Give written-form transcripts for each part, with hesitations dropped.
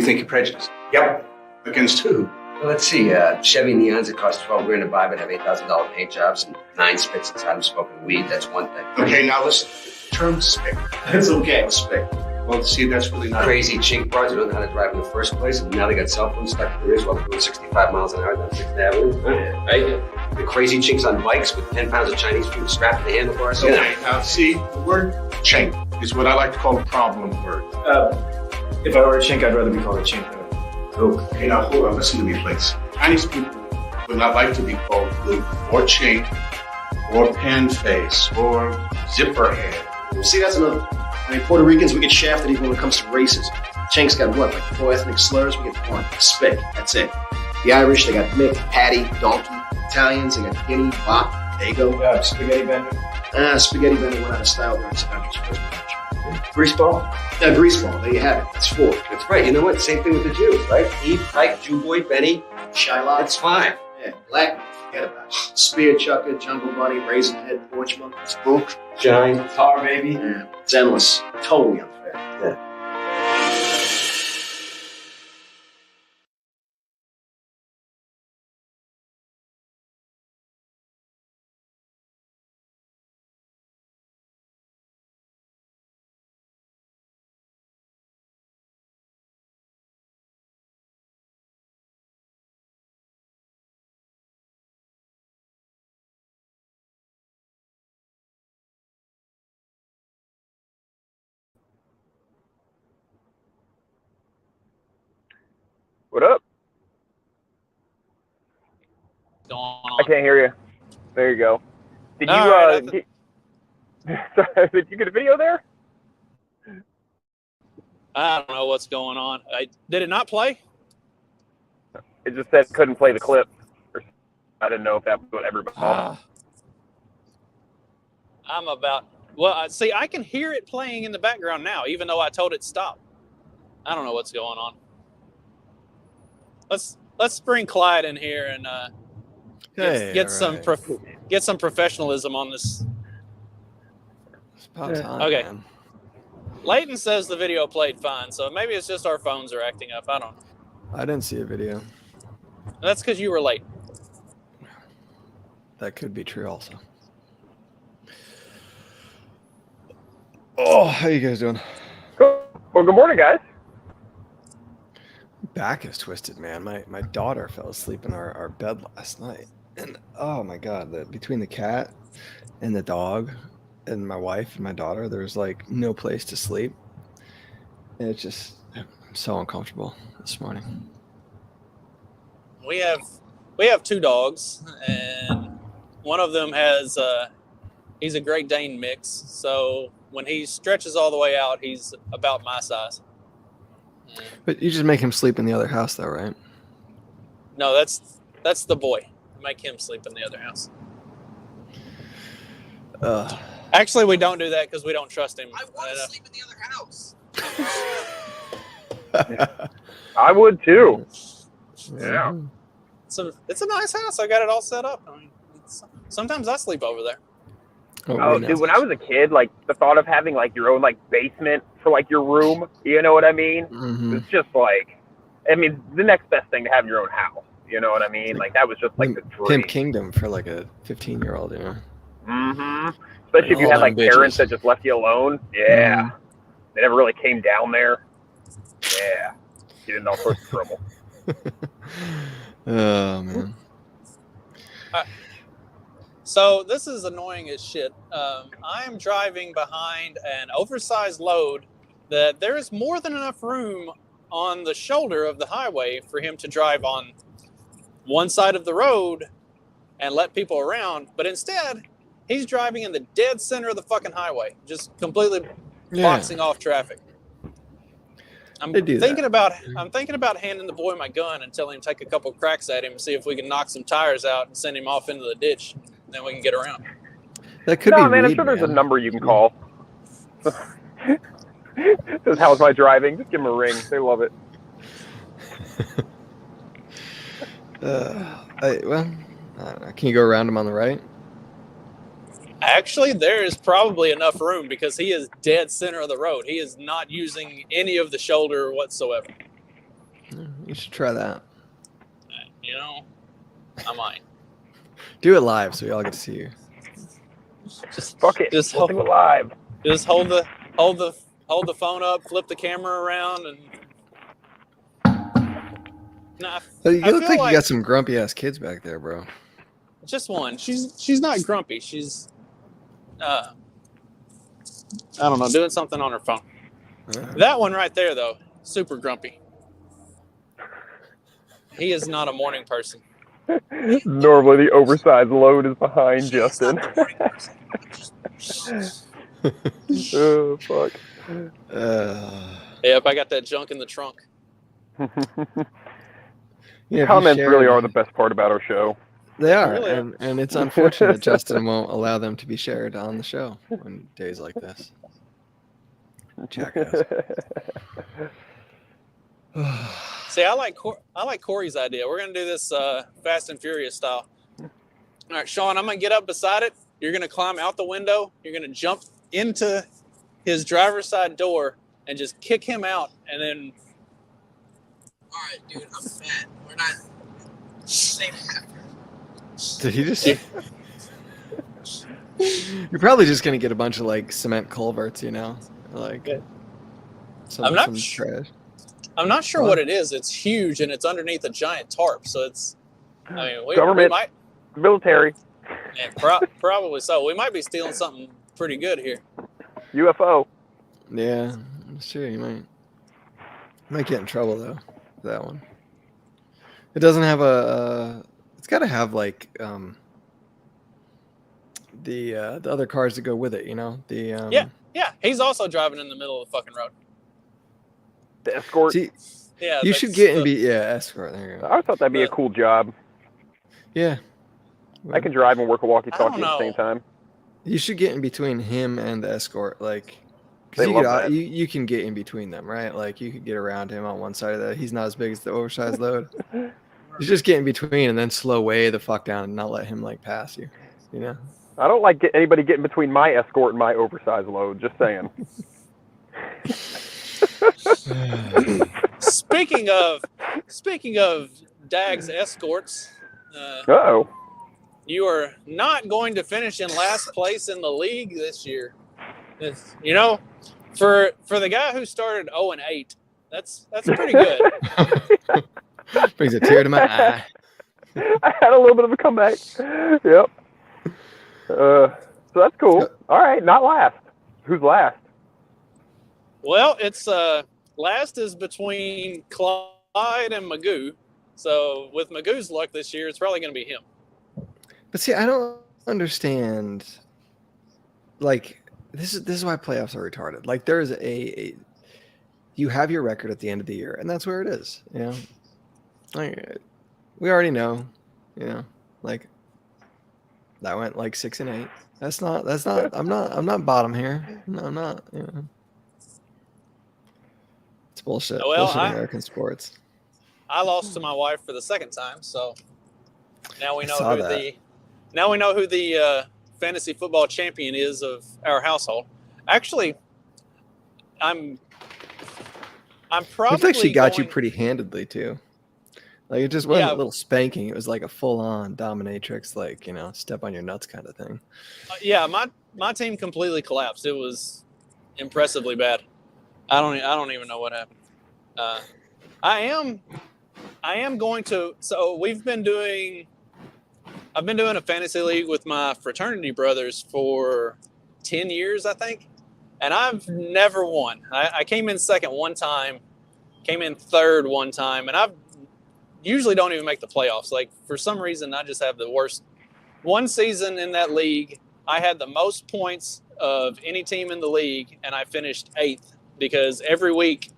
think you're prejudiced? Yep. Against who? Well, let's see. Chevy Neons that cost $12,000 to buy but have $8,000 paint jobs and 9 spits inside them smoking weed. That's one thing. Okay, now listen. The term spick. That's okay. Spick. Well, see, that's really not Crazy chink broads who don't know how to drive in the first place, and now they got cell phones stuck to their ears while they're doing 65 miles an hour down 6th Avenue. Right? The crazy chinks on bikes with 10 pounds of Chinese food strapped to the handlebars. Okay, now see, the word chink is what I like to call a problem word. If I were a chink, I'd rather be called a chink. Okay, now hold on, listen to me, please. Chinese people would not like to be called loop or chink or pan face or zipper head. See, that's another thing. I mean, Puerto Ricans, we get shafted even when it comes to racism. Chinks got what? Like 4 ethnic slurs? We get 1. Spick. That's it. The Irish, they got Mick, Paddy, Donkey. Italians, they got Guinea, Bop, Dago. Spaghetti bender. Spaghetti bender went out of style during Sinatra's first marriage. Greaseball. Greaseball. There you have it. That's 4. That's right. You know what? Same thing with the Jews, right? Eve, Tyke, Jew boy, Benny. Shylock. That's fine. Yeah. Black, forget about it. Spear Chucker, Jungle Bunny, Raisin Head, Porch Monkey, Spook, Shine. Tar baby. Yeah. It's endless. Totally unfair. Yeah. What up? I can't hear you. There you go. Did sorry, did you get a video there? I don't know what's going on. Did it not play? It just said couldn't play the clip. I didn't know if that was what everybody thought. See, I can hear it playing in the background now, even though I told it stop. I don't know what's going on. Let's bring Clyde in here and get some professionalism on this. It's about time, okay. man. Leighton says the video played fine, so maybe it's just our phones are acting up. I don't know. I didn't see a video. That's because you were late. That could be true also. Oh, how you guys doing? Well, good morning, guys. Back is twisted, man. My daughter fell asleep in our bed last night. And oh my God, between the cat and the dog and my wife and my daughter, there's like no place to sleep. And it's just, I'm so uncomfortable this morning. We have 2 dogs, and one of them has he's a Great Dane mix. So when he stretches all the way out, he's about my size. But you just make him sleep in the other house, though, right? No, that's the boy. Make him sleep in the other house. Actually, we don't do that because we don't trust him. I want to sleep in the other house. I would too. Yeah. It's a nice house. I got it all set up. I mean, sometimes I sleep over there. Oh, dude, when I was a kid, like the thought of having like your own like basement for like your room, you know what I mean? Mm-hmm. It's just like, I mean, the next best thing to having your own house. You know what I mean? Like that was just like the dream. Pimp Kingdom for like a 15-year-old, you know? Mm-hmm. Especially if you had like parents that just left you alone. Yeah. Mm-hmm. They never really came down there. Yeah. You didn't know all sorts of trouble. Oh, man. So this is annoying as shit. I am driving behind an oversized load that there is more than enough room on the shoulder of the highway for him to drive on one side of the road and let people around. But instead, he's driving in the dead center of the fucking highway, just completely boxing off traffic. I'm thinking about handing the boy my gun and telling him to take a couple cracks at him and see if we can knock some tires out and send him off into the ditch. Then we can get around. That could be man, I'm weed, sure there's a man. number you can call. Says, how's my driving? Just give them a ring. They love it. Can you go around him on the right? Actually, there is probably enough room because he is dead center of the road. He is not using any of the shoulder whatsoever. You should try that. You know, I might. Do it live so we all get to see you. Just Fuck it. Just We'll hold, do it live. just hold the phone up, flip the camera around, and. No, You I look feel like you like- got some grumpy ass kids back there, bro. Just one. She's not grumpy. She's I don't know, doing something on her phone. That one right there though, super grumpy. He is not a morning person. Normally, the oversized load is behind Justin. Oh, fuck. Yep, I got that junk in the trunk. Yeah, if you Comments share really it- are the best part about our show. They are, Really are. and it's unfortunate Justin won't allow them to be shared on the show on days like this. Jackass. See, I like Corey's idea. We're gonna do this Fast and Furious style. All right, Sean, I'm gonna get up beside it. You're gonna climb out the window. You're gonna jump into his driver's side door and just kick him out, and then. All right, dude, I'm fat. We're not same. Did he just? You're probably just gonna get a bunch of like cement culverts, you know, like some, I'm not some sure. trash. I'm not sure What? what it is. It's huge and it's underneath a giant tarp, so it's. I mean, we Government. might. Military. Yeah, probably so. We might be stealing something pretty good here. UFO. Yeah, sure. You might get in trouble though. For that one. It doesn't have a. It's got to have like the other cars that go with it. You know the. Yeah, he's also driving in the middle of the fucking road. The escort. See, Yeah, you that's should get and the- be escort. There you go. I thought that'd be a cool job. Yeah. I can drive and work a walkie-talkie I at don't the same know. time. You should get in between him and the escort, like, They because love that. you can get in between them, right? Like, you could get around him on one side of that. He's not as big as the oversized load. You just get in between and then slow way the fuck down and not let him like pass you. You know? I don't like anybody getting between my escort and my oversized load. Just saying. Speaking of Dag's escorts, Uh-oh. you are not going to finish in last place in the league this year. You know, for the guy who started 0-8, that's pretty good. Brings a tear to my eye. I had a little bit of a comeback. Yep. So that's cool. All right, not last. Who's last? Well, it's last is between Clyde and Magoo. So with Magoo's luck this year, it's probably going to be him. But see, I don't understand. Like, this is why playoffs are retarded. Like, there's a you have your record at the end of the year, and that's where it is. You know, like, we already know. You know, like that went like 6-8. That's not. I'm not bottom here. No, I'm not. You know, it's bullshit. Well, Bullshit American sports. I lost to my wife for the second time, so now we I know saw who that. the fantasy football champion is of our household. Actually, I'm probably. It's actually got you going- pretty handedly too. Like, it just wasn't Yeah. a little spanking. It was like a full-on dominatrix, like, you know, step on your nuts kind of thing. Yeah, my team completely collapsed. It was impressively bad. I don't even know what happened. I am going to. So I've been doing a fantasy league with my fraternity brothers for 10 years, I think, and I've never won. I came in second one time, came in third one time, and I've usually don't even make the playoffs. Like, for some reason, I just have the worst. One season in that league, I had the most points of any team in the league, and I finished 8th because every week,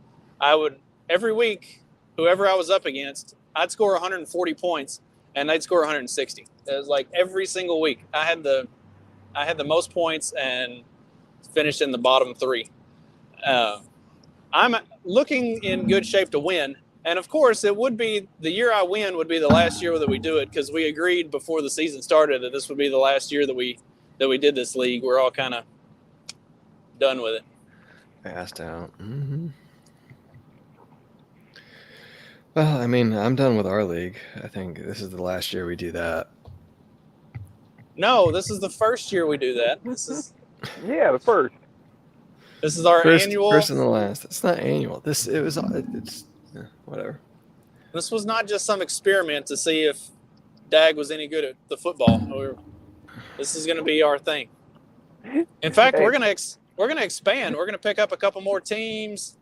whoever I was up against, I'd score 140 points, and they'd score 160. It was like every single week. I had the most points and finished in the bottom 3. I'm looking in good shape to win. And of course, it would be the year I win would be the last year that we do it, because we agreed before the season started that this would be the last year that we did this league. We're all kind of done with it. Passed out. Mm-hmm. Well, I mean, I'm done with our league. I think this is the last year we do that. No, this is the first year we do that. This is Yeah, the first. our First, annual. first and the last. It's not annual. It's whatever. This was not just some experiment to see if Dag was any good at the football. This is going to be our thing. In fact, Hey. we're going to expand. We're going to pick up a couple more teams.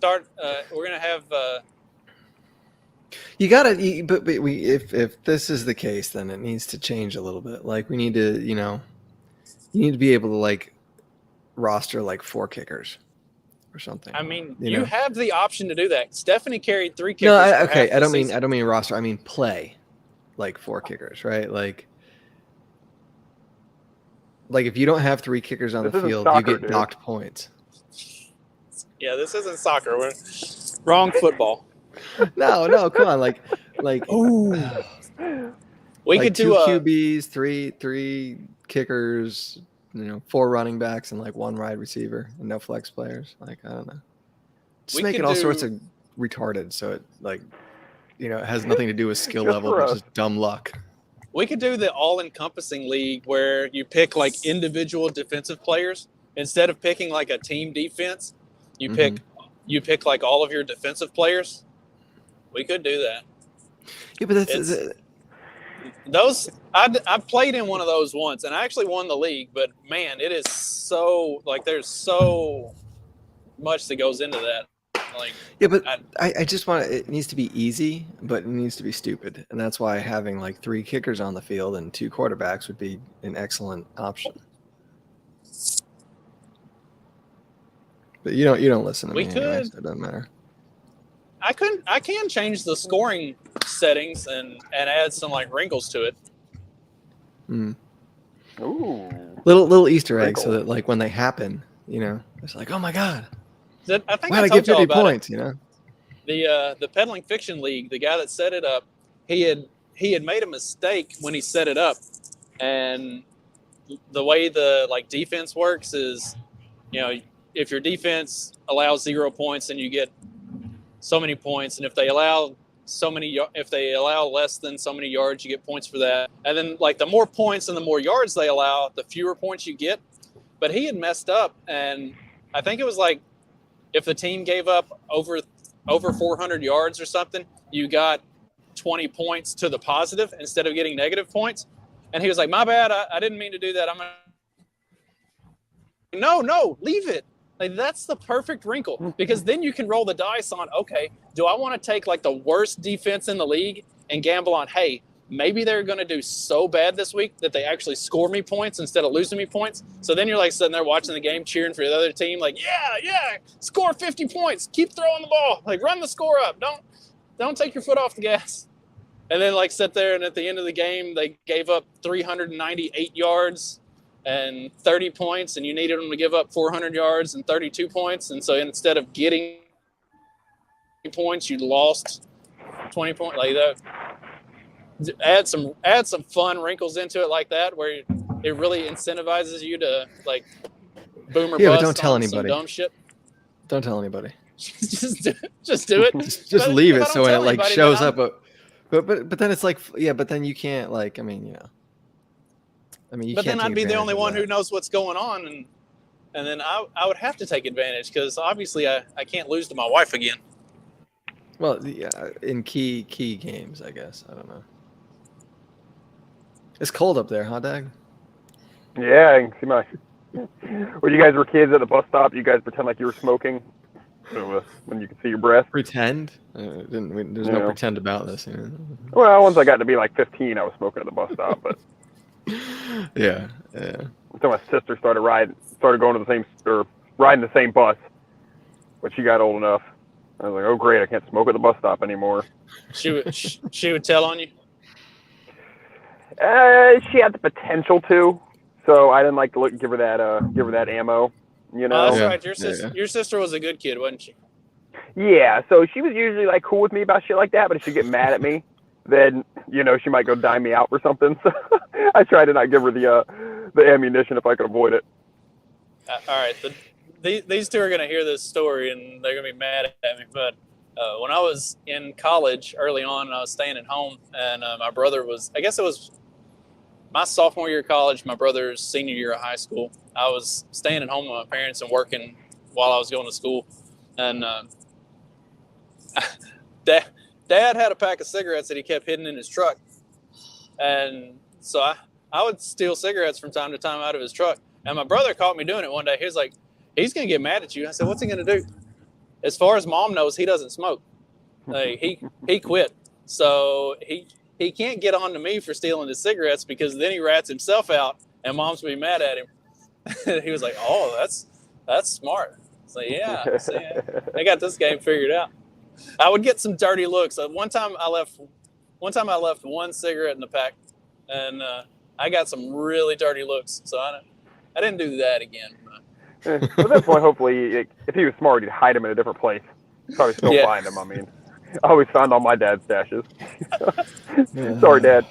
We're going to have. You gotta, but if this is the case, then it needs to change a little bit. Like we need to, you need to be able to like roster like 4 kickers or something. I mean, You you know? have the option to do that. Stephanie carried 3 kickers. No, for okay. half I the don't season. mean roster. I mean play, like 4 kickers, right? Like if you don't have 3 kickers on This the isn't field, soccer, you get dude. docked points. Yeah, this isn't soccer. We're wrong football. No, come on, like We like could 2 do a. QBs, three kickers, 4 running backs, and like 1 wide receiver, and no flex players. Like I don't know, just We make could it all do- sorts of retarded, so it like it has nothing to do with skill Just level, for but us. just dumb luck. We could do the all-encompassing league where you pick like individual defensive players instead of picking like a team defense. You pick like all of your defensive players. We could do that. Yeah, but that's It's- Those I played in one of those once, and I actually won the league. But man, it is so like there's so much that goes into that. Like yeah, but I- I just want it needs to be easy, but it needs to be stupid, and that's why having like 3 kickers on the field and 2 quarterbacks would be an excellent option. But you don't listen to We me anyway, could. so it doesn't matter. I can change the scoring settings and add some like wrinkles to it. Mm. Ooh. Little Easter eggs so Wrinkle. that like when they happen, it's like, oh my god, I think why'd I I told get y'all 50 about points? it. The Peddling Fiction League, the guy that set it up, he had made a mistake when he set it up, and the way the like defense works is, if your defense allows 0 points, then you get so many points, and if they allow less than so many yards, you get points for that. And then like the more points and the more yards they allow, the fewer points you get. But he had messed up, and I think it was like if the team gave up over 400 yards or something, you got 20 points to the positive instead of getting negative points. And he was like, my bad, I didn't mean to do that. No, leave it. Like that's the perfect wrinkle, because then you can roll the dice on, okay, do I want to take like the worst defense in the league and gamble on, hey, maybe they're going to do so bad this week that they actually score me points instead of losing me points. So then you're like sitting there watching the game, cheering for the other team, like, yeah, score 50 points, keep throwing the ball, like run the score up, don't take your foot off the gas. And then like sit there, and at the end of the game, they gave up 398 yards and 30 points, and you needed them to give up 400 yards and 32 points. And so instead of getting points, you lost 20 points. Like that. Add some fun wrinkles into it like that, where it really incentivizes you to like boom or Yeah, but bust don't tell on some anybody. dumb shit. Don't tell anybody. just do it. Just But leave if I it don't so when it tell like anybody, shows then up. But then it's like, yeah, but then you can't like, I mean, you But then can't I'd take be the advantage only of one that. who knows what's going on, and then I would have to take advantage, because obviously I can't lose to my wife again. Well, yeah, in key games, I guess. I don't know. It's cold up there, huh, Dag? Yeah, I can see my. When you guys were kids at the bus stop, you guys pretend like you were smoking, so when you could see your breath. Pretend? There's no Yeah. pretend about this. Well, once I got to be like 15, I was smoking at the bus stop, but Yeah. until my sister started going to the same, or riding the same bus, when she got old enough. I was like, oh great, I can't smoke at the bus stop anymore. She would tell on you. She had the potential to, so I didn't like to give her that ammo, you know. That's Yeah. right. Your sister was a good kid, wasn't she? Yeah, so she was usually like cool with me about shit like that, but if she'd get mad at me, then she might go dime me out for something. So I try to not give her the ammunition if I could avoid it. All right, these two are gonna hear this story and they're gonna be mad at me. But when I was in college early on, and I was staying at home, and my brother was, I guess it was my sophomore year of college, my brother's senior year of high school. I was staying at home with my parents and working while I was going to school. And Dad had a pack of cigarettes that he kept hidden in his truck. And so I would steal cigarettes from time to time out of his truck. And my brother caught me doing it one day. He was like, he's going to get mad at you. I said, what's he going to do? As far as Mom knows, he doesn't smoke. Like, he quit. So he can't get on to me for stealing his cigarettes, because then he rats himself out and Mom's be mad at him. He was like, oh, that's smart. So yeah, I got this game figured out. I would get some dirty looks. One time I left one cigarette in the pack, and I got some really dirty looks. So I didn't do that again. At that point, hopefully, if he was smart, he'd hide him in a different place. Probably still find him. I mean, I always found all my dad's stashes. Sorry, Dad.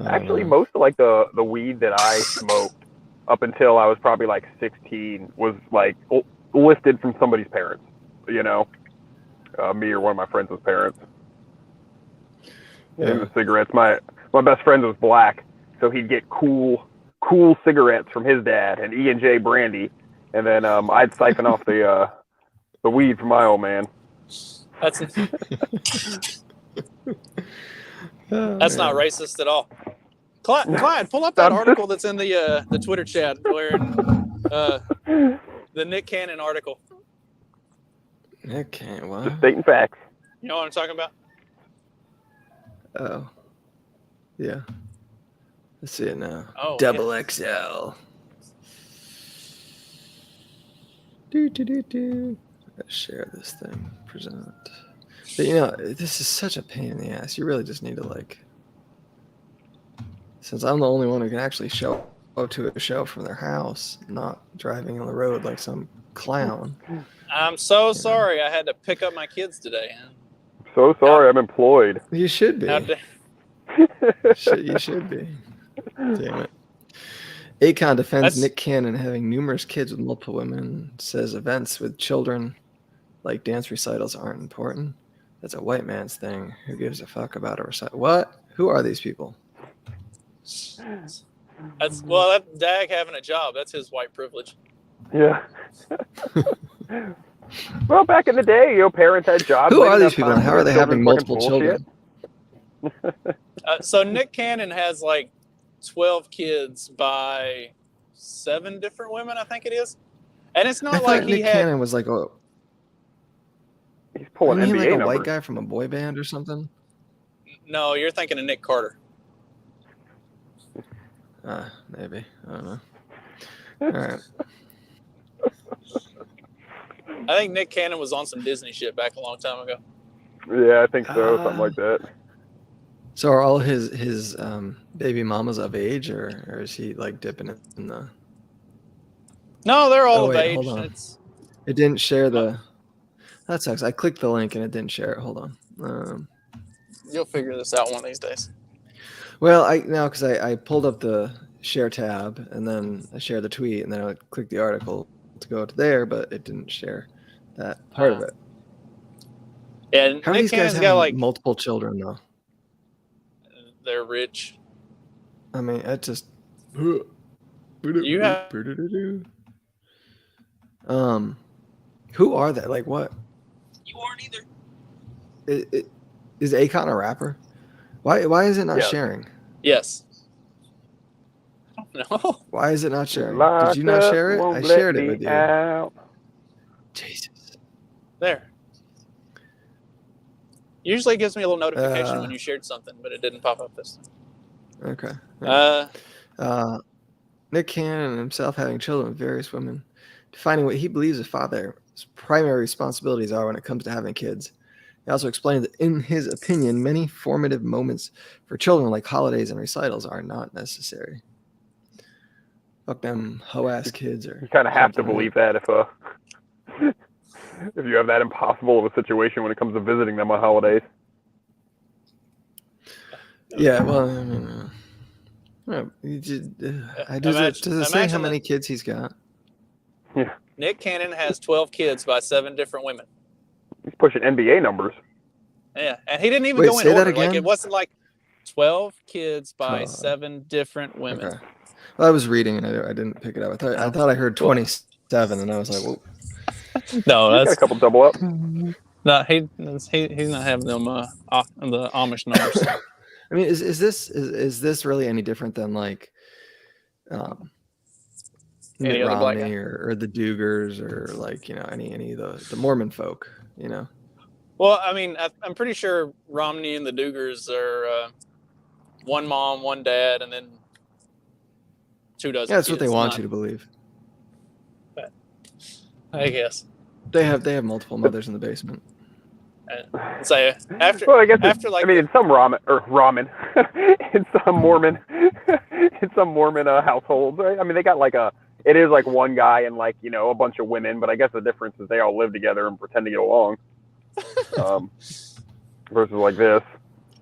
Actually, most of like the weed that I smoked up until I was probably like 16 was like listed from somebody's parents. You know, me or one of my friends' parents. And the cigarettes, my best friend was black, so he'd get cool cigarettes from his dad and E&J brandy, and then I'd siphon off the weed from my old man. That's not racist at all. Clyde, pull up that article that's in the Twitter chat, where the Nick Cannon article. Nick Cannon, what? Just stating facts. You know what I'm talking about? Oh, yeah. Let's see it now. Oh, Double XL. Let's share this thing. Present. But you know, this is such a pain in the ass. You really just need to, like, since I'm the only one who can actually show up to a show from their house, not driving on the road like some clown. I'm so sorry. I had to pick up my kids today. So sorry, I'm employed. You should be. You should be. Damn it. Akon defends Nick Cannon having numerous kids with multiple women, says events with children like dance recitals aren't important. That's a white man's thing. Who gives a fuck about a recital? What? Who are these people? That's Dag having a job. That's his white privilege. Yeah. Well, back in the day, parents had jobs. Who are these people and how are they having multiple children? So Nick Cannon has like 12 kids by 7 different women, I think it is. And it's not like Nick Cannon was like he's pulling NBA like a numbers. white guy from a boy band or something. No, you're thinking of Nick Carter. Maybe. I don't know. All right. I think Nick Cannon was on some Disney shit back a long time ago. Yeah, I think so. Something like that. So are all his baby mamas of age, or is he like dipping it in the? No, they're all Oh, of wait, age. hold on. It didn't share the. That sucks. I clicked the link and it didn't share it. Hold on. You'll figure this out one of these days. Well, because I pulled up the share tab and then I shared the tweet and then I clicked the article to go to there, but it didn't share that part of it. And How are Nick these guys Cannon's having got like multiple children though? they're rich. I mean, it just. You have who are they? Like what? You aren't either. Is Akon a rapper? Why is it not sharing? Yes. I don't know. Why is it not sharing? Did you not share it? I shared it with you. Out. Jesus. There. Usually it gives me a little notification when you shared something, but it didn't pop up this time. Okay. Nick Cannon himself having children with various women, defining what he believes a father's primary responsibilities are when it comes to having kids. He also explained that, in his opinion, many formative moments for children, like holidays and recitals, are not necessary. Fuck them hoe-ass kids. Or you kind of have to believe that if you have that impossible of a situation when it comes to visiting them on holidays. Yeah, well, I mean, does it say how many kids he's got? Yeah. Nick Cannon has 12 kids by 7 different women. He's pushing NBA numbers. Yeah, and he didn't even Wait, go in say that order. Like again? it wasn't like 12 kids by 12. 7 different women. Okay. Well, I was reading and I didn't pick it up. I thought I heard 27, and I was like, "Whoa." No, He's got a couple double up. no. He's not having them the Amish numbers. I mean, is this really any different than like Mitt Any other black Romney or the Dugars or like any of the Mormon folk? Well, I mean, I'm pretty sure Romney and the Dugars are one mom, one dad, and then 2 dozen. Yeah, that's what they kids. want you to believe. I guess. They have multiple mothers in the basement. So after, Well, I guess after like, in some ramen, in some Mormon, households, right? I mean, they got it is like one guy and a bunch of women, but I guess the difference is they all live together and pretend to get along. Versus like this.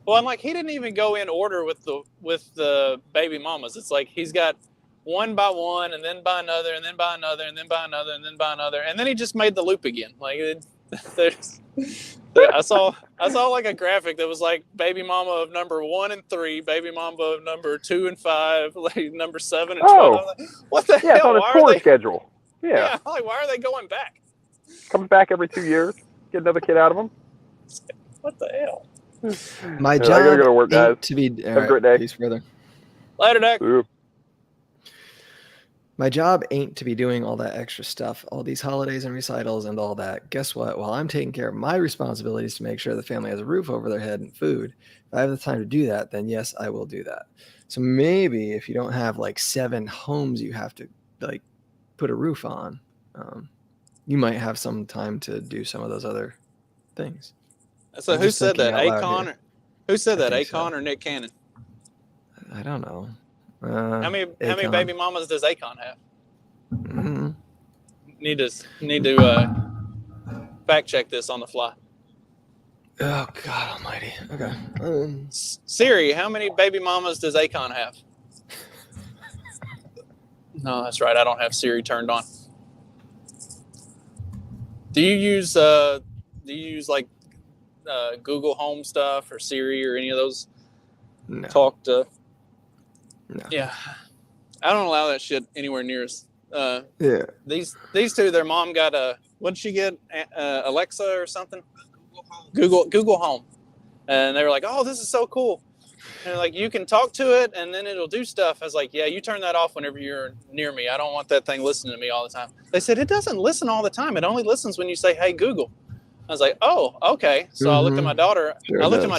well, and he didn't even go in order with the baby mamas. It's like he's got one by one, and then by another, and then by another, and then by another, and then by another, and then he just made the loop again. I saw like a graphic that was like baby mama of number 1 and 3, baby mama of number 2 and 5, number 7 and 12. Oh. Like, what the Yeah, it's hell? on a tour schedule. Yeah. Why are they going back? Comes back every 2 years. Get another kid out of him. What the hell? My I job gotta go to work, guys. ain't to be. Have a great day. Peace, brother. Later, Dak. Ooh. My job ain't to be doing all that extra stuff, all these holidays and recitals and all that. Guess what? While I'm taking care of my responsibilities to make sure the family has a roof over their head and food, if I have the time to do that, then yes, I will do that. So maybe if you don't have 7 homes you have to put a roof on, you might have some time to do some of those other things. So I'm who just said thinking that? out loud Akon? Who said that? think so. Akon or Nick Cannon? I don't know. How many Akon. baby mamas does Akon have? Mhm. Need to fact check this on the fly. Oh God Almighty. Okay. Siri, how many baby mamas does Akon have? No, that's right. I don't have Siri turned on. Do you use Google Home stuff or Siri or any of those? No. Talk to. No. Yeah, I don't allow that shit anywhere near us. Yeah. These two, their mom got what did she get? Alexa or something? Google Home, and they were like, "Oh, this is so cool." And they're like, you can talk to it, and then it'll do stuff. I was like, "Yeah, you turn that off whenever you're near me. I don't want that thing listening to me all the time." They said it doesn't listen all the time. It only listens when you say, "Hey, Google." I was like, "Oh, okay." So I looked at my daughter. Sure I looked does. at my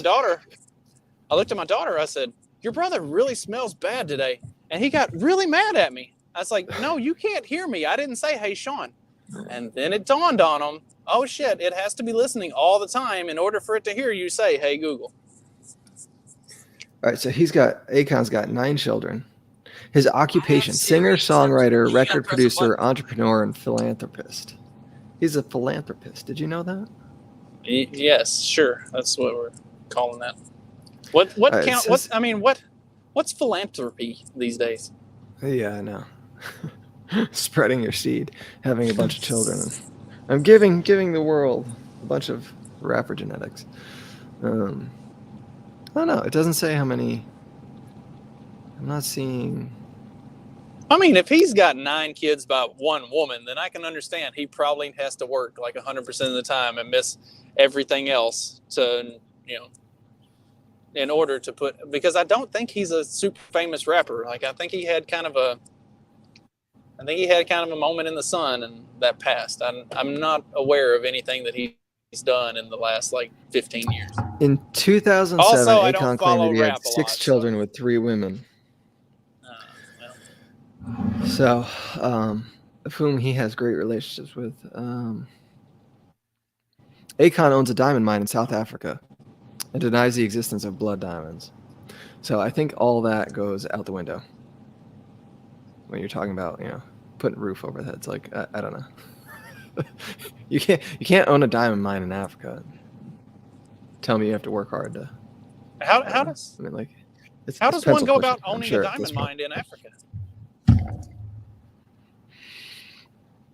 daughter. I said, "Your brother really smells bad today," and he got really mad at me. I was like, "No, you can't hear me. I didn't say, 'Hey, Sean.'" And then it dawned on him, oh shit, it has to be listening all the time in order for it to hear you say, "Hey, Google." All right, so Akon's got 9 children. His occupation: singer, songwriter, record producer, entrepreneur, and philanthropist. He's a philanthropist. Did you know that? Yes, sure. That's what we're calling that. What right, count? it says- What's philanthropy these days? Yeah, I know. Spreading your seed, having a bunch of children. I'm giving the world a bunch of rapper genetics. I don't know. It doesn't say how many. I'm not seeing. I mean, if he's got 9 kids by one woman, then I can understand he probably has to work 100% of the time and miss everything else to, in order to put, because I don't think he's a super famous rapper. I think he had kind of a moment in the sun and that passed. I'm not aware of anything that he's done in the last 15 years. In 2007, Also, I don't Akon follow claimed that he had rap a 6 lot, children with 3 women. Well. So, of whom he has great relationships with. Akon owns a diamond mine in South Africa and denies the existence of blood diamonds. So I think all that goes out the window when you're talking about, putting a roof over the heads. I don't know. You can't own a diamond mine in Africa. Tell me you have to work hard to. How does how does one go about owning a diamond mine in Africa?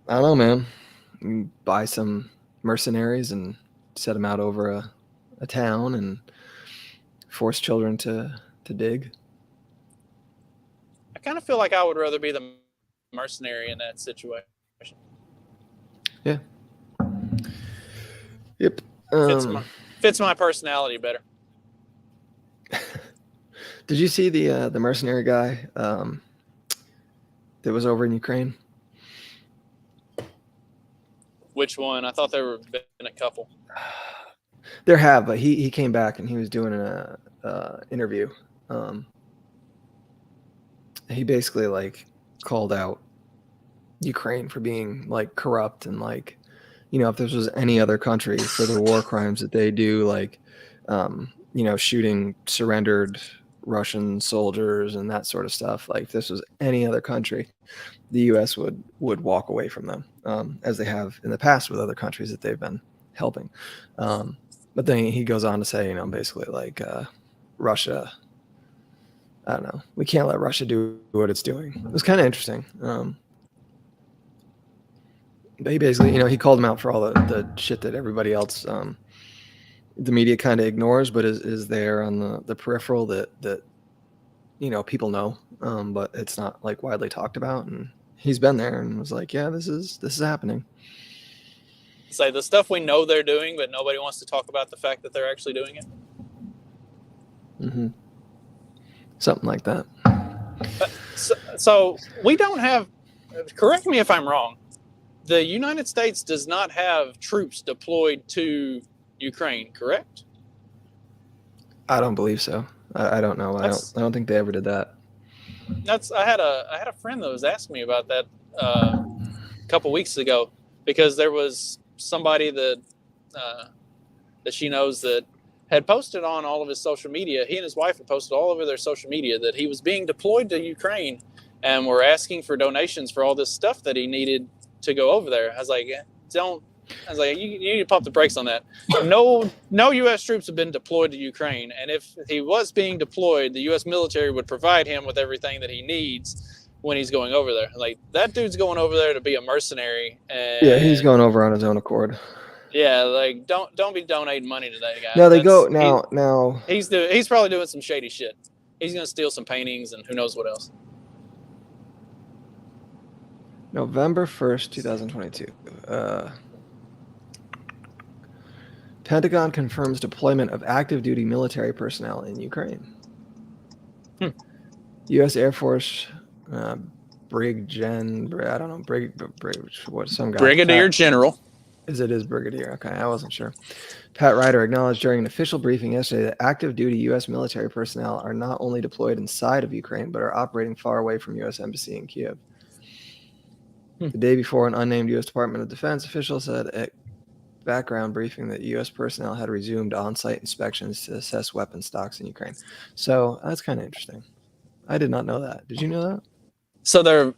I don't know, man. You buy some mercenaries and set them out over a town and force children to dig. I kind of feel like I would rather be the mercenary in that situation. Yep. Fits my personality better. Did you see the mercenary guy that was over in Ukraine? Which one? I thought there were been a couple. There have, but he came back and he was doing an interview. He basically like called out Ukraine for being like corrupt and like, you know, if this was any other country for the war crimes that they do, like, you know, shooting surrendered Russian soldiers and that sort of stuff. Like if this was any other country, the U.S. would walk away from them, as they have in the past with other countries that they've been helping. But then he goes on to say, you know, basically like Russia, I don't know, we can't let Russia do what it's doing. It was kind of interesting. But he basically, you know, he called him out for all the shit that everybody else, the media kind of ignores, but is there on the peripheral that you know people know, but it's not like widely talked about. And he's been there and was like, yeah, this is happening. Say the stuff we know they're doing, but nobody wants to talk about the fact that they're actually doing it. Mm-hmm. Something like that. So we don't have. Correct me if I'm wrong. The United States does not have troops deployed to Ukraine, correct? I don't believe so. I don't know. I don't think they ever did that. I had a friend that was asking me about that a couple weeks ago because there was somebody that she knows that had posted on all of his social media. He and his wife had posted all over their social media that he was being deployed to Ukraine and were asking for donations for all this stuff that he needed to go over there. I was like, you need to pump the brakes on that. No U.S. troops have been deployed to Ukraine, and if he was being deployed, the U.S. military would provide him with everything that he needs when he's going over there. Like that dude's going over there to be a mercenary. And yeah, he's going over on his own accord. Yeah, like don't be donating money to that guy. No, they go now. He's probably doing some shady shit. He's gonna steal some paintings and who knows what else. November 1st, 2022. Pentagon confirms deployment of active duty military personnel in Ukraine. U.S. Air Force Brigadier General. Is Brigadier? Okay, I wasn't sure. Pat Ryder acknowledged during an official briefing yesterday that active duty U.S. military personnel are not only deployed inside of Ukraine, but are operating far away from U.S. Embassy in Kiev. The day before, an unnamed U.S. Department of Defense official said at background briefing that U.S. personnel had resumed on-site inspections to assess weapon stocks in Ukraine. So that's kind of interesting. I did not know that. Did you know that? So they're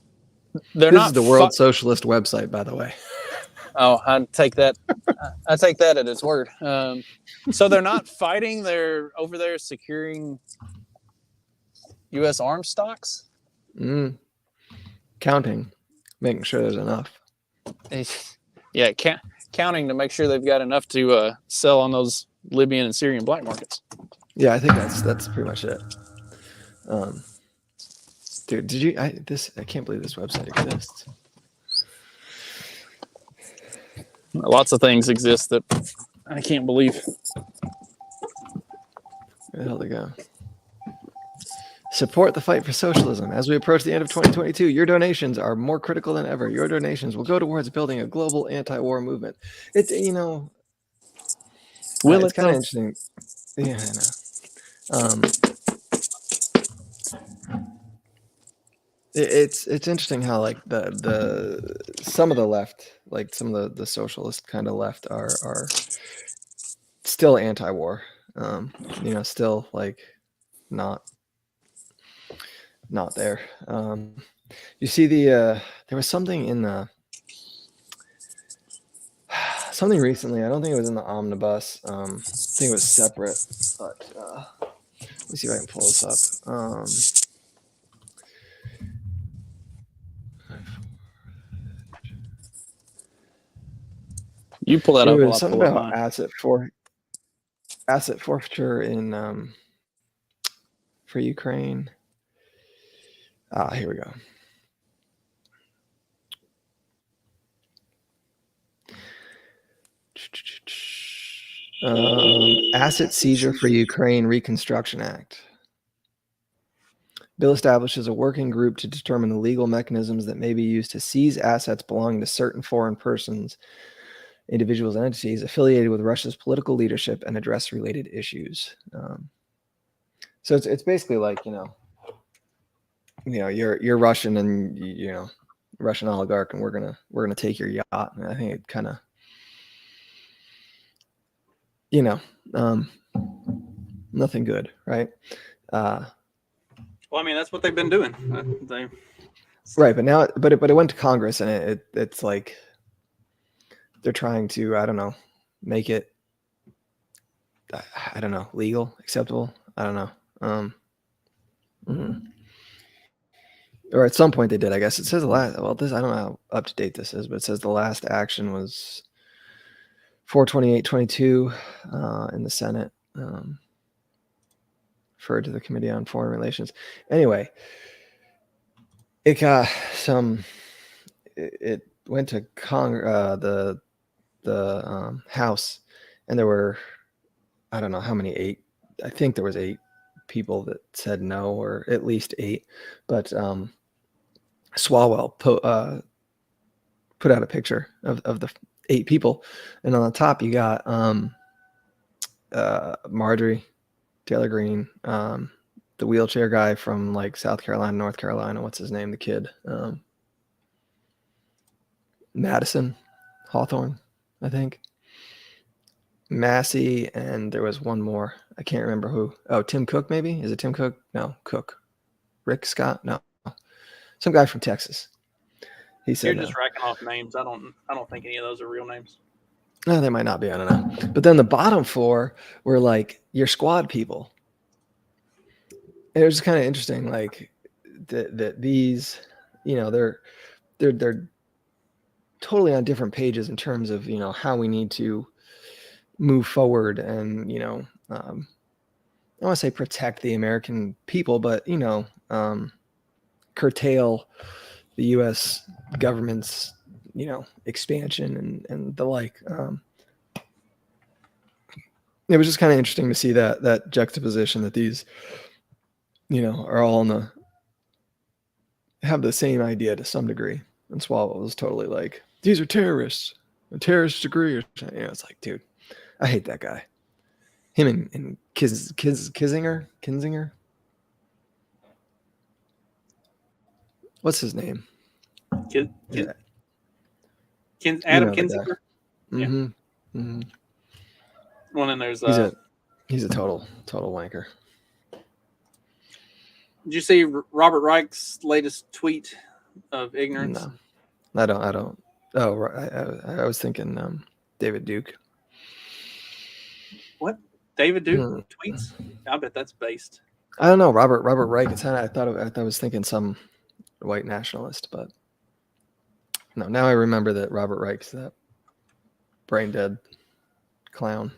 this not is the World Socialist website, by the way. Oh, I take that at its word. So they're not fighting. They're over there securing U.S. arms stocks. Counting, making sure there's enough. Yeah, counting to make sure they've got enough to sell on those Libyan and Syrian black markets. Yeah, I think that's pretty much it. Dude, did you? I can't believe this website exists. Lots of things exist that I can't believe. Where the hell they go? Support the fight for socialism. As we approach the end of 2022, your donations are more critical than ever. Your donations will go towards building a global anti-war movement. It's, you know, it's kind of interesting. Yeah, I know. It's interesting how like the some of the left, like some of the socialist kind of left are still anti-war. You know, still like not there. You see there was something in the something recently. I don't think it was in the omnibus. I think it was separate. But let me see if I can pull this up. You pull that There up while was I something pull up about mine. asset forfeiture in for Ukraine. Here we go. Asset seizure for Ukraine Reconstruction Act. Bill establishes a working group to determine the legal mechanisms that may be used to seize assets belonging to certain foreign persons, individuals, and entities affiliated with Russia's political leadership and address related issues. So it's basically like, you're Russian and Russian oligarch, and we're gonna take your yacht. And I think it kind of, nothing good, right? Well, I mean, that's what they've been doing. Right, but now, but it went to Congress, and it's like they're trying to, I don't know, make it, I don't know, legal, acceptable. I don't know. Or at some point they did, I guess. It says the last. Well, this, I don't know how up to date this is, but it says the last action was 4/28/22 in the Senate. Referred to the Committee on Foreign Relations. Anyway, it got some. It went to the House, and there were, I don't know how many, 8. I think there was 8 people that said no, or at least 8. But Swalwell put out a picture of the 8 people, and on the top you got Marjorie Taylor Greene, the wheelchair guy from like South Carolina, North Carolina. What's his name? The kid, Madison Hawthorne, I think. Massey, and there was one more. I can't remember who. Oh, Tim Cook, maybe? Is it Tim Cook? No, Cook. Rick Scott? No. Some guy from Texas. He said You're just racking off names. I don't think any of those are real names. No, they might not be. I don't know. But then the bottom 4 were like your squad people. And it was kind of interesting, like that these, they're totally on different pages in terms of how we need to move forward, and I don't want to say protect the American people, but curtail the U.S. government's expansion and the like. It was just kind of interesting to see that juxtaposition, that these are all have the same idea to some degree. And Swalwell was totally like, these are terrorists, a terrorist degree. It's like, dude, I hate that guy. Him and Kinzinger. What's his name? Adam Kinzinger. Mm-hmm. Mm-hmm. Well, then there's he's a total wanker. Did you see Robert Reich's latest tweet of ignorance? No, I don't. Oh, right. I was thinking David Duke. What? David Duke tweets? I bet that's based. I don't know. Robert Reich. I was thinking some white nationalist, but no. Now I remember that Robert Reich's that brain dead clown.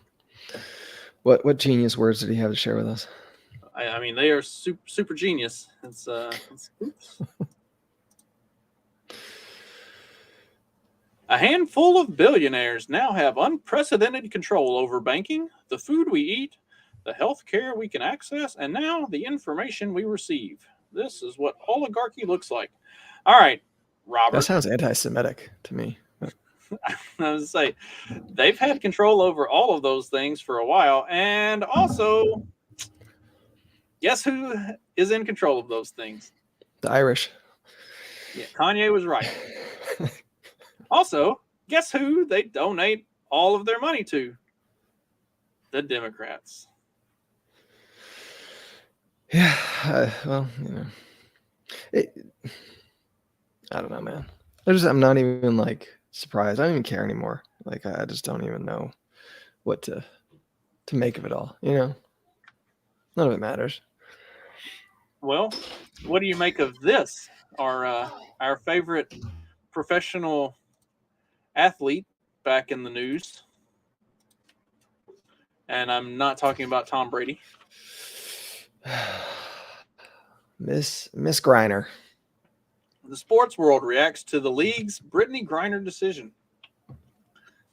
What genius words did he have to share with us? I mean, they are super genius. It's oops. A handful of billionaires now have unprecedented control over banking, the food we eat, the health care we can access, and now the information we receive. This is what oligarchy looks like. All right, Robert. That sounds anti-Semitic to me. I was say, they've had control over all of those things for a while, and also, guess who is in control of those things? The Irish. Yeah, Kanye was right. Also, guess who they donate all of their money to? The Democrats. Yeah, well, I don't know, man. I'm not even like surprised. I don't even care anymore. Like, I just don't even know what to make of it all. None of it matters. Well, what do you make of this? Our favorite professional athlete, back in the news. And I'm not talking about Tom Brady. Miss Griner. The sports world reacts to the league's Brittany Griner decision.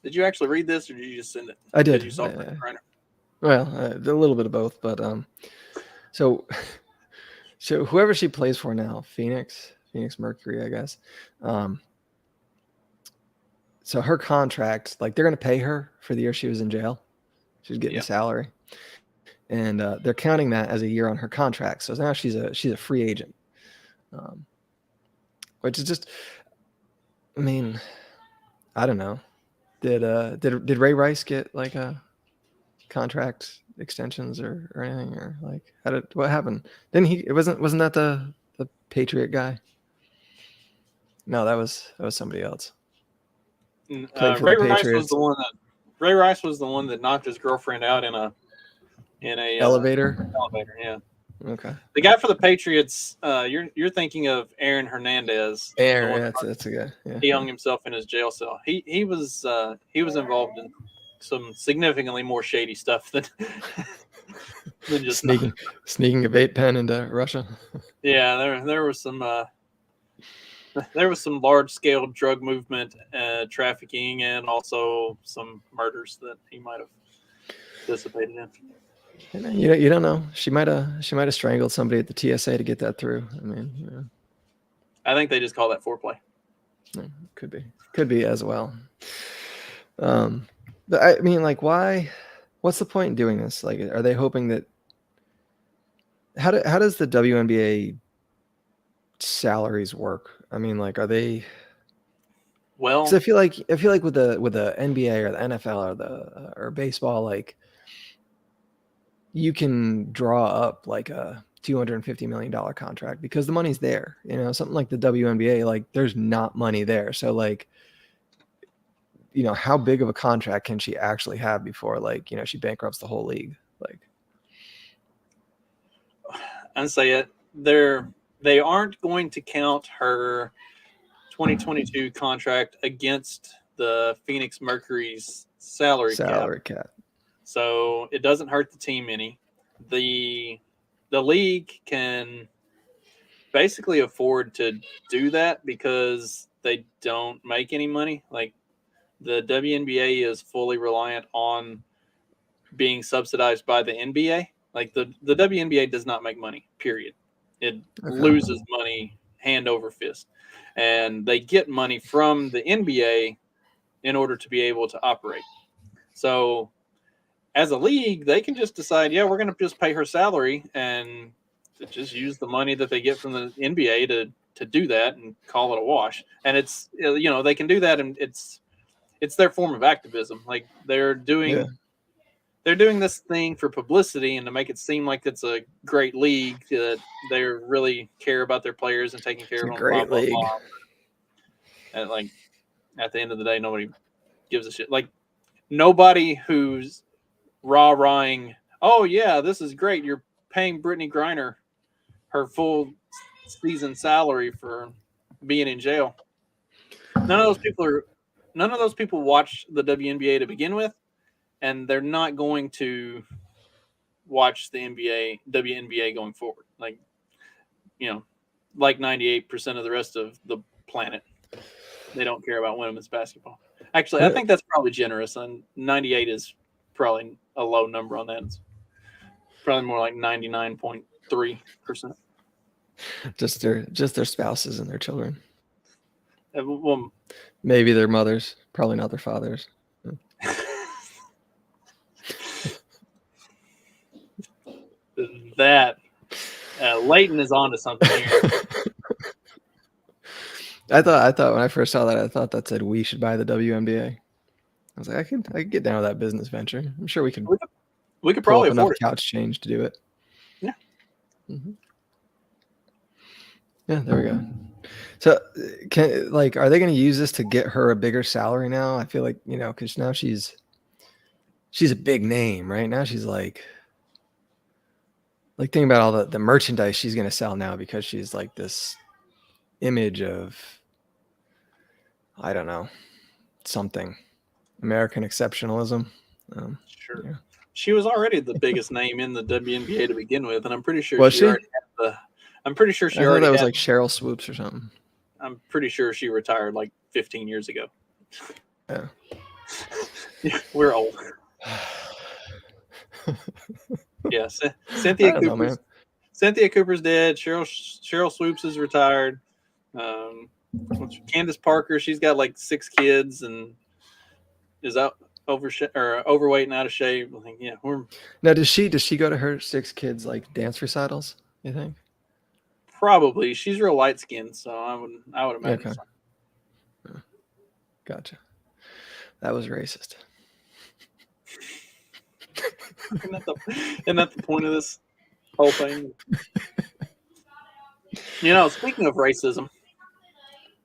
Did you actually read this, or did you just send it? I did. You saw Brittany Griner? Well, a little bit of both, but so whoever she plays for now, Phoenix Mercury, I guess. So her contract, like they're going to pay her for the year she was in jail. She's getting a salary, and they're counting that as a year on her contract. So now she's a free agent, which is just, I mean, I don't know. Did Ray Rice get like a contract extensions or anything, or like what happened? Didn't he? Wasn't that the Patriot guy? No, that was somebody else. Ray Rice was the one that knocked his girlfriend out in a elevator. Yeah. Okay. The guy for the Patriots, you're thinking of Aaron Hernandez. Aaron, that's a guy. Yeah. He hung himself in his jail cell. He was involved in some significantly more shady stuff than just sneaking a vape pen into Russia. Yeah, there was some large scale drug movement, trafficking, and also some murders that he might have participated in. You don't know. She might have strangled somebody at the TSA to get that through. I mean, I think they just call that foreplay. Could be as well. But I mean, like, why? What's the point in doing this? Like, are they hoping that? How does the WNBA salaries work? I mean, like, are they? Well, 'cause I feel like with the NBA or the NFL or baseball, like, you can draw up like a $250 million contract because the money's there. You know, something like the WNBA, like, there's not money there. So, like, you know, how big of a contract can she actually have before, like, you know, she bankrupts the whole league? Like, I'd say it. They aren't going to count her 2022 contract against the Phoenix Mercury's salary cap. So it doesn't hurt the team any. The league can basically afford to do that because they don't make any money. Like, the WNBA is fully reliant on being subsidized by the NBA. Like, the WNBA does not make money, period. It loses money hand over fist. And they get money from the NBA in order to be able to operate. So as a league, they can just decide, yeah, we're going to just pay her salary and just use the money that they get from the NBA to do that and call it a wash. And it's, you know, they can do that, and it's their form of activism. Like, they're doing this thing for publicity and to make it seem like it's a great league, that they really care about their players and taking care of them. Great league. And, like, at the end of the day, nobody gives a shit. Like, nobody who's rah-rahing, oh yeah, this is great, you're paying Brittany Griner her full season salary for being in jail. None of those people watch the WNBA to begin with, and they're not going to watch the WNBA going forward. Like, you know, like 98% of the rest of the planet, they don't care about women's basketball. Actually, I think that's probably generous, and 98 is probably a low number on that. It's probably more like 99.3%. Just their spouses and their children. Well, maybe their mothers, probably not their fathers. That Leighton is onto something here. I thought when I first saw that, I thought that said we should buy the WNBA. I was like, I could get down with that business venture. I'm sure we could probably enough afford it. couch change to do it. Yeah. Mm-hmm. Yeah, there we go. So, are they going to use this to get her a bigger salary now? I feel like, you know, because now she's a big name, right? Now she's like think about all the merchandise she's going to sell now, because she's like this image of, I don't know, something. American exceptionalism. Sure. Yeah. She was already the biggest name in the WNBA to begin with, and I'm pretty sure Was she? already had the. I'm pretty sure she I thought already that was had. like Cheryl Swoops or something. I'm pretty sure she retired like 15 years ago. Yeah. We're old. Yeah, I Cynthia don't know, Cooper's man. Cynthia Cooper's dead. Cheryl Swoops is retired. Candace Parker, she's got like 6 kids and is out overweight and out of shape. I think, yeah, Now, does she go to her 6 kids like dance recitals? You think? probably she's real light skinned, so I would imagine. Okay. So. Gotcha. That was racist. Isn't that the point of this whole thing? You know, speaking of racism,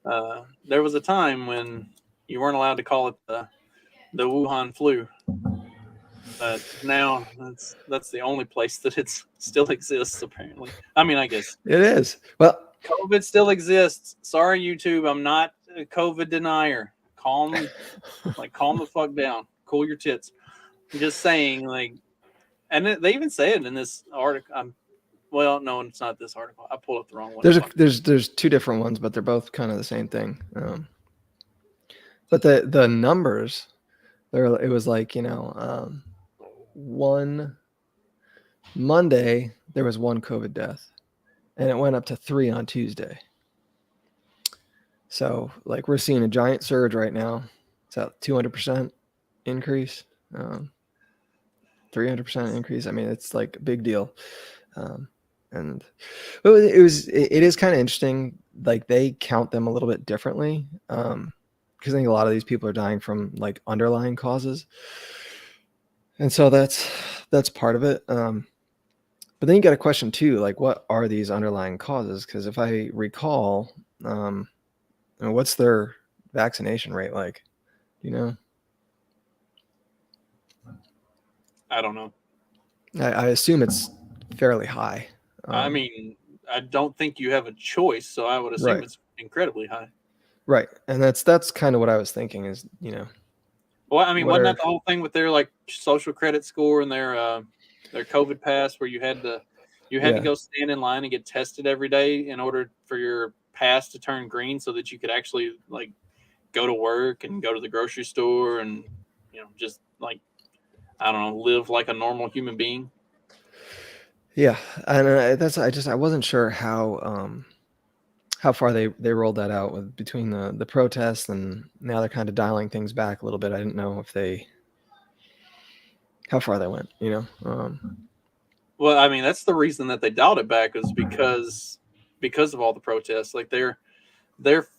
there was a time when you weren't allowed to call it the Wuhan flu, but now that's the only place that it still exists. Apparently, I mean, I guess It is. Well, COVID still exists. Sorry, YouTube, I'm not a COVID denier. Calm the fuck down. Cool your tits. I'm just saying, like, and they even say it in this article. Well, no, it's not this article. I pulled up the wrong one. there's 2 different ones, but they're both kind of the same thing. But the numbers, it was like, one Monday there was 1 COVID death, and it went up to 3 on Tuesday. So like we're seeing a giant surge right now. It's at 200% increase, 300% increase. I mean, it's like a big deal. And it is kind of interesting. Like they count them a little bit differently. Because I think a lot of these people are dying from like underlying causes. And so that's part of it. But then you got a question too, like what are these underlying causes? Because if I recall, what's their vaccination rate like? You know? I don't know. I assume it's fairly high. I mean, I don't think you have a choice, so I would assume it's incredibly high. Right. And that's kind of what I was thinking is, Well, I mean, wasn't that the whole thing with their like social credit score and their COVID pass where you had to go stand in line and get tested every day in order for your pass to turn green so that you could actually like go to work and go to the grocery store and, just like, I don't know, live like a normal human being. Yeah. And I wasn't sure how far they rolled that out between the protests and now they're kind of dialing things back a little bit. I didn't know how far they went, Well, I mean, that's the reason that they dialed it back is because of all the protests. Like they're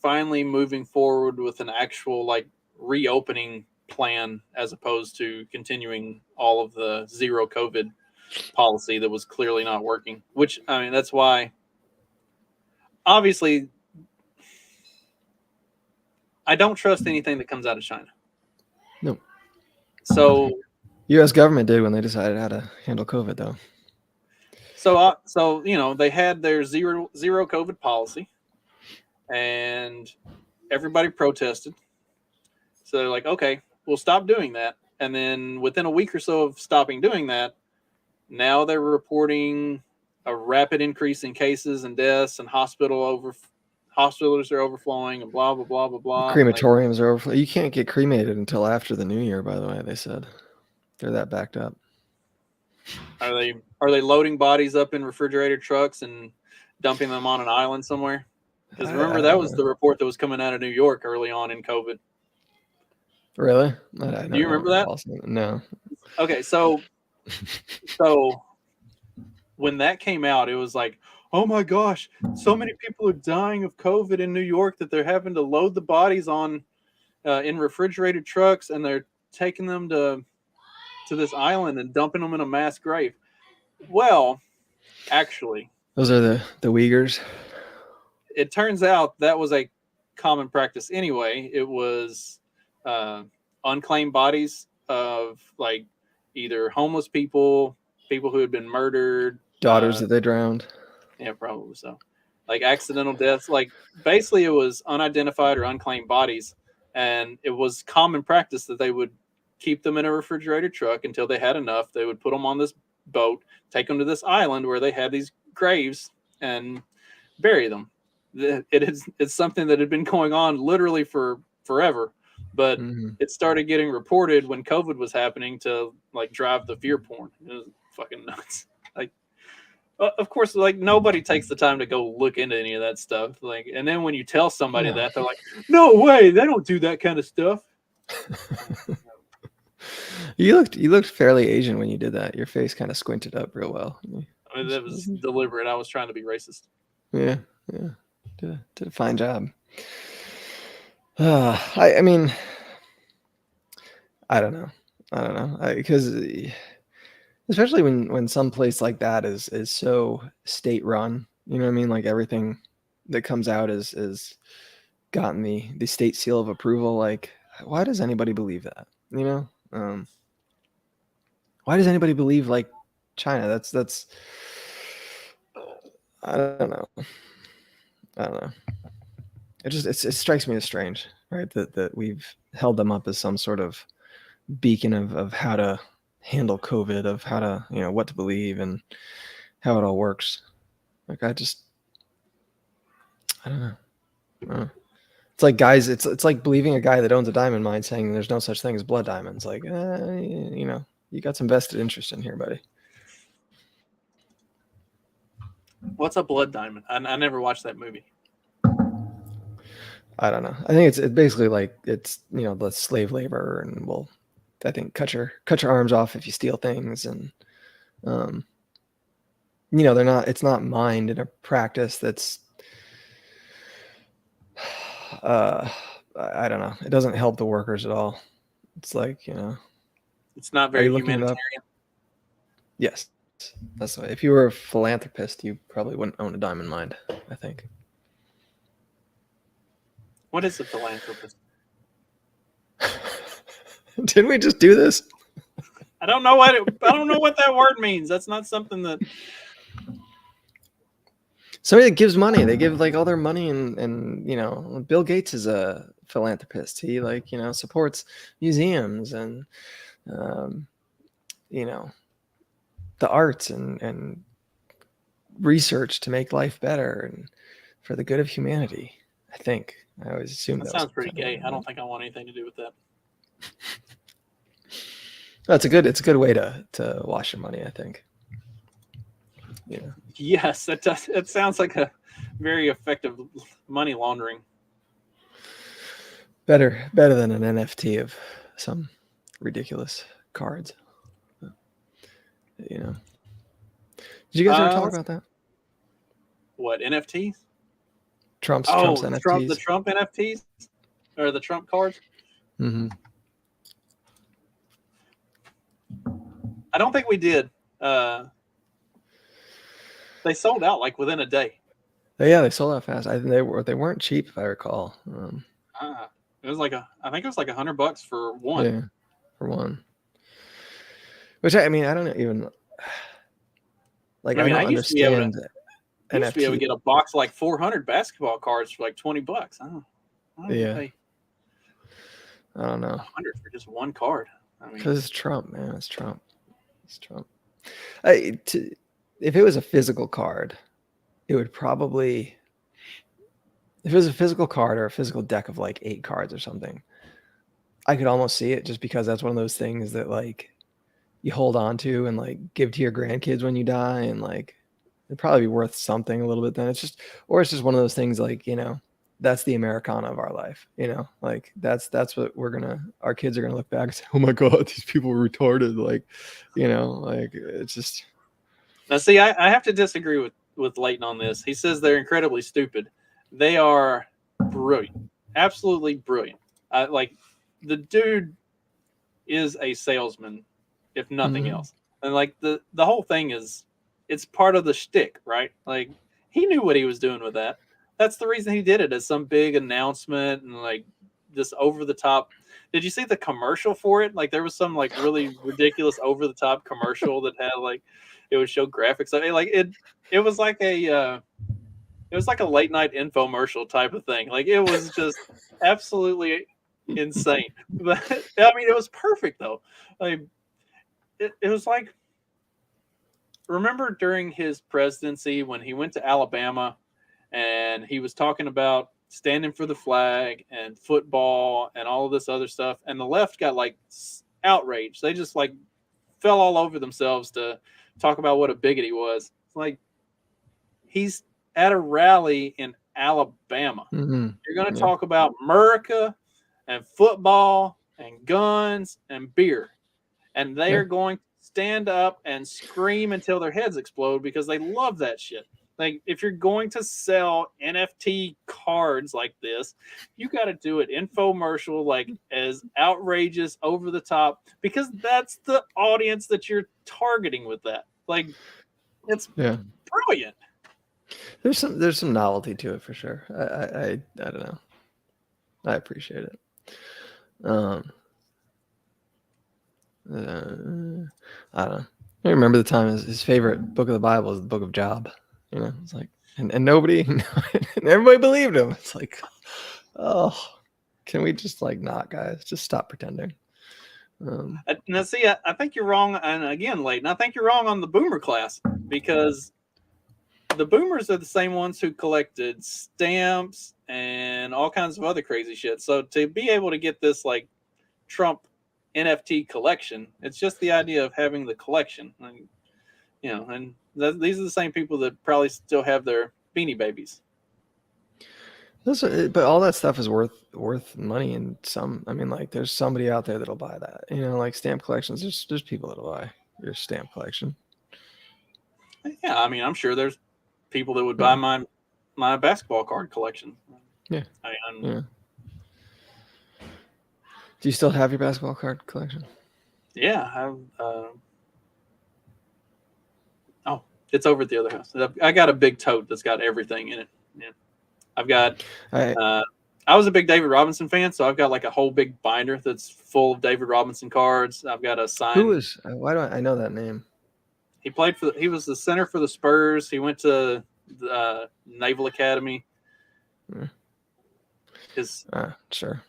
finally moving forward with an actual like reopening plan as opposed to continuing all of the zero COVID policy that was clearly not working, which, I mean, that's why obviously I don't trust anything that comes out of China. No. So U.S. government did when they decided how to handle COVID though. So they had their zero COVID policy and everybody protested. So they're like, okay, we'll stop doing that. And then within a week or so of stopping doing that, now they're reporting a rapid increase in cases and deaths and hospitals are overflowing and blah, blah, blah, blah, blah. Crematoriums are overflowing. You can't get cremated until after the new year, by the way, they said. They're that backed up. Are they loading bodies up in refrigerator trucks and dumping them on an island somewhere? Because remember, that was the report that was coming out of New York early on in COVID. Really? Do you remember that? No. Okay, so when that came out, it was like, oh my gosh, so many people are dying of COVID in New York that they're having to load the bodies on in refrigerated trucks and they're taking them to this island and dumping them in a mass grave. Well, actually, those are the Uyghurs. It turns out that was a common practice anyway. It was unclaimed bodies of like either homeless people who had been murdered, daughters that they drowned. Yeah, probably so. Like accidental deaths. Like basically it was unidentified or unclaimed bodies and it was common practice that they would keep them in a refrigerator truck until they had enough. They would put them on this boat, take them to this island where they had these graves, and bury them. It's something that had been going on literally for forever, but it started getting reported when COVID was happening to like drive the fear porn. It was fucking nuts. Like, of course, like nobody takes the time to go look into any of that stuff. Like, and then when you tell somebody that, they're like, "No way, they don't do that kind of stuff." You looked fairly Asian when you did that. Your face kind of squinted up real well. I mean, that was deliberate. I was trying to be racist. Yeah. Did a fine job. I mean, I don't know. Because especially when some place like that is so state run, you know what I mean? Like everything that comes out is gotten the state seal of approval. Like, why does anybody believe that? You know? Why does anybody believe like China? That's I don't know. It strikes me as strange, right? That we've held them up as some sort of beacon of how to handle COVID, of how to, what to believe and how it all works. Like, I don't know. It's like guys, it's like believing a guy that owns a diamond mine saying there's no such thing as blood diamonds. Like, you got some vested interest in here, buddy. What's a blood diamond? I never watched that movie. I don't know. I think it's basically like it's the slave labor, and I think cut your arms off if you steal things, and they're not. It's not mined in a practice that's I don't know. It doesn't help the workers at all. It's like It's not very looking it up? humanitarian. Yes, that's why. If you were a philanthropist, you probably wouldn't own a diamond mine, I think. What is a philanthropist? Didn't we just do this? I don't know what that word means. That's not something that somebody that gives money. They give like all their money, and Bill Gates is a philanthropist. He supports museums and the arts and research to make life better and for the good of humanity. I think. I always assume that sounds pretty gay. I don't think I want anything to do with that. It's a good way to wash your money, I think. Yeah. Yes, that does. It sounds like a very effective money laundering. Better than an NFT of some ridiculous cards. Did you guys ever talk about that? What, NFTs? Trump's NFTs. The Trump NFTs or the Trump cards? Mm-hmm. I don't think we did. They sold out like within a day. Yeah, they sold out fast. I think they weren't cheap, if I recall. It was like I think it was like $100 for one. Yeah, for one. Which I don't even like. I don't understand. I used to be able to get a box like 400 basketball cards for like $20. I don't know. 100 for just one card. Because it's Trump, man. It's Trump. If it was a physical card, it would probably. If it was a physical card or a physical deck of like 8 cards or something, I could almost see it, just because that's one of those things that like you hold on to and like give to your grandkids when you die, and like it'd probably be worth something a little bit then. It's just one of those things like, that's the Americana of our life, like that's what our kids are gonna look back and say, oh my God, these people were retarded. Like, like it's just. Now, see, I have to disagree with Leighton on this. He says they're incredibly stupid. They are brilliant, absolutely brilliant. Like the dude is a salesman, if nothing else, and like the whole thing is, it's part of the shtick, right? Like he knew what he was doing with that. That's the reason he did it, as some big announcement and like just over the top. Did you see the commercial for it? Like there was some like really ridiculous over the top commercial that had like, it would show graphics. Like it was like a late night infomercial type of thing. Like it was just absolutely insane. But I mean, it was perfect though. Like it was like, remember during his presidency when he went to Alabama and he was talking about standing for the flag and football and all of this other stuff, and the left got like outraged. They just like fell all over themselves to talk about what a bigot he was. It's like, he's at a rally in Alabama. Mm-hmm. You're going to Yeah. talk about America and football and guns and beer, and they Yeah. are going to stand up and scream until their heads explode because they love that shit. Like, if you're going to sell NFT cards like this, you got to do it infomercial, like as outrageous, over the top, because that's the audience that you're targeting with that. Like, it's Yeah. brilliant. There's some novelty to it for sure. I don't know. I appreciate it. I don't know. I remember the time his favorite book of the Bible is the book of Job. You know, it's like, and nobody, and everybody believed him. It's like, oh, can we just like not, guys? Just stop pretending. Now, see, I think you're wrong. And again, Leighton, I think you're wrong on the boomer class, because the boomers are the same ones who collected stamps and all kinds of other crazy shit. So to be able to get this like Trump NFT collection, it's just the idea of having the collection. And, you know, and these are the same people that probably still have their Beanie Babies. But all that stuff is worth money, and some. I mean, like, there's somebody out there that'll buy that. You know, like stamp collections. There's people that'll buy your stamp collection. Yeah, I mean, I'm sure there's people that would buy my basketball card collection. Yeah. Yeah. Do you still have your basketball card collection? Yeah, it's over at the other house. I got a big tote that's got everything in it. Yeah, I've got. I was a big David Robinson fan, so I've got like a whole big binder that's full of David Robinson cards. I've got a sign. Who is? Why do I know that name? He played for. He was the center for the Spurs. He went to the Naval Academy. Yeah. Sure.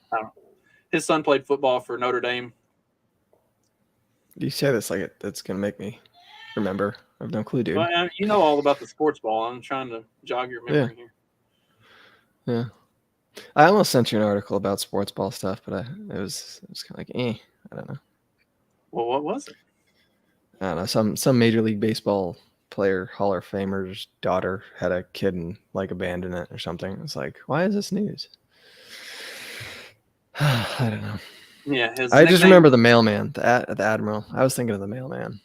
His son played football for Notre Dame. You say this like that's gonna make me remember. I have no clue, dude. Well, you know all about the sports ball. I'm trying to jog your memory here. Yeah. I almost sent you an article about sports ball stuff, but it was kind of like, I don't know. Well, what was it? I don't know. Some Major League Baseball player, Hall of Famer's daughter had a kid and like abandoned it or something. It's like, why is this news? I don't know. Yeah, I just remember the mailman, the admiral. I was thinking of the mailman.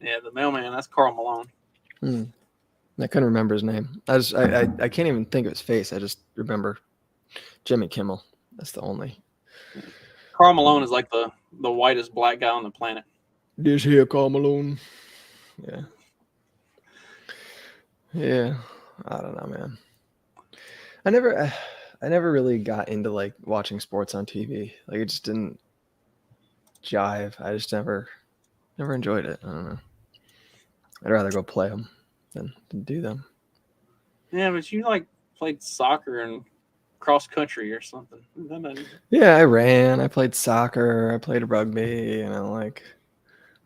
Yeah, the mailman. That's Karl Malone. I couldn't remember his name. I can't even think of his face. I just remember Jimmy Kimmel. That's the only. Karl Malone is like the whitest black guy on the planet. This here Karl Malone. Yeah. Yeah. I don't know, man. I never really got into like watching sports on TV. Like, it just didn't jive. I just never enjoyed it. I don't know. I'd rather go play them than do them. Yeah, but you like played soccer and cross country or something. Yeah, I ran. I played soccer. I played rugby. You know, like.